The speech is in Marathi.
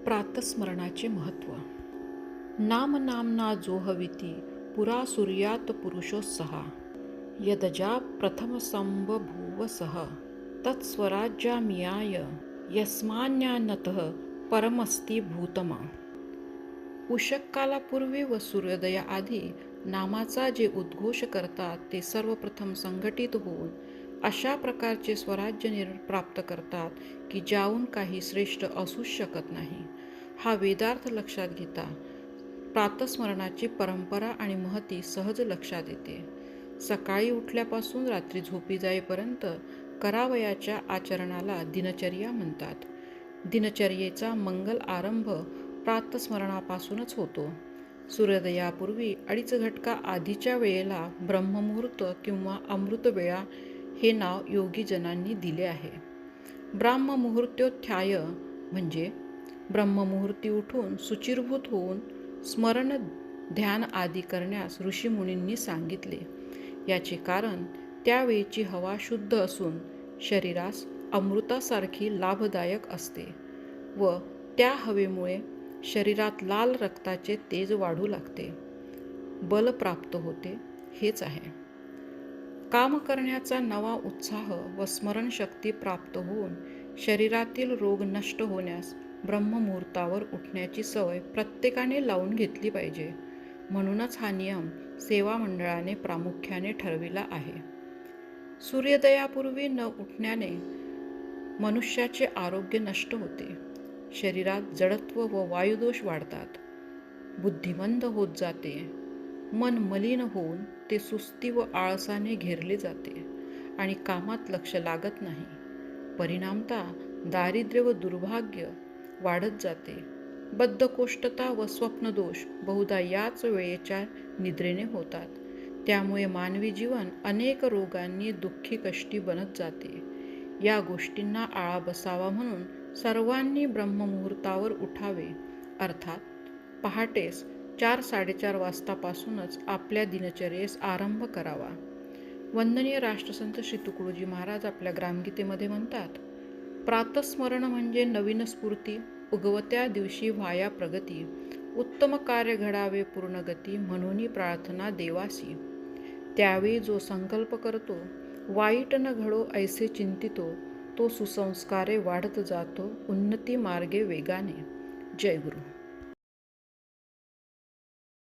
प्रातस्मरणाचे महत्त्व. नाम नामना जो हविती पुरा सूर्यात पुरुषोत्सहा यदजा प्रथमसंबभूव सह तत्स्वराज्यामियाय यस्मान्यानतः परमस्ति भूतमा. उषःकालापूर्वी व सूर्योदयाआधी नामाचा जे उद्घोष करतात ते सर्वप्रथम संघटित होऊन अशा प्रकारचे स्वराज्य प्राप्त करतात की ज्याहून काही श्रेष्ठ असूच शकत नाही. हा वेदार्थ लक्षात घेता प्रातस्मरणाची परंपरा आणि महती सहज लक्षात येते. सकाळी उठल्यापासून रात्री झोपी जाईपर्यंत करावयाच्या आचरणाला दिनचर्या म्हणतात. दिनचर्येचा मंगल आरंभ प्रातस्मरणापासूनच होतो. सूर्योदयापूर्वी 2.5 घटका आधीच्या वेळेला ब्रह्ममुहूर्त किंवा अमृतवेळा हे नाव योगीजनांनी दिले आहे. ब्राह्ममुहूर्तोत्थाय म्हणजे ब्रह्ममुहूर्ती उठून शुचिर्भूत होऊन स्मरण ध्यान आदी करण्यास ऋषीमुनींनी सांगितले. याचे कारण त्यावेळची हवा शुद्ध असून शरीरास अमृतासारखी लाभदायक असते व त्या हवेमुळे शरीरात लाल रक्ताचे तेज वाढू लागते, बल प्राप्त होते, हेच आहे. काम करण्याचा नवा उत्साह व स्मरणशक्ती प्राप्त होऊन शरीरातील रोग नष्ट होण्यास ब्रह्ममुहूर्तावर उठण्याची सवय प्रत्येकाने लावून घेतली पाहिजे. म्हणूनच हा नियम सेवा मंडळाने प्रामुख्याने ठरविला आहे. सूर्योदयापूर्वी न उठण्याने मनुष्याचे आरोग्य नष्ट होते. शरीरात जडत्व व वायुदोष वाढतात. बुद्धी मंद होत जाते. मन मलिन होऊन ते सुस्ती व आळसाने घेरले जाते आणि कामात लक्ष लागत नाही. परिणामतः दारिद्र्य व दुर्भाग्य वाढत जाते. बद्धकोष्ठता व स्वप्नदोष बहुधा याच वेळेच्या निद्रेने होतात. त्यामुळे मानवी जीवन अनेक रोगांनी दुःखी कष्टी बनत जाते. या गोष्टींना आळा बसावा म्हणून सर्वांनी ब्रह्ममुहूर्तावर उठावे, अर्थात पहाटेस 4-4:30 वाजतापासूनच आपल्या दिनचर्येस आरंभ करावा. वंदनीय राष्ट्रसंत श्री तुकडोजी महाराज आपल्या ग्रामगीतेमध्ये म्हणतात, प्रातस्मरण म्हणजे नवीन स्फूर्ती, उगवत्या दिवशी व्हाया प्रगती, उत्तम कार्य घडावे पूर्णगती, म्हणून प्रार्थना देवासी. त्यावेळी जो संकल्प करतो, वाईट न घडो ऐसे चिंतितो, तो सुसंस्कारे वाढत जातो उन्नती मार्गे वेगाने. जय गुरु.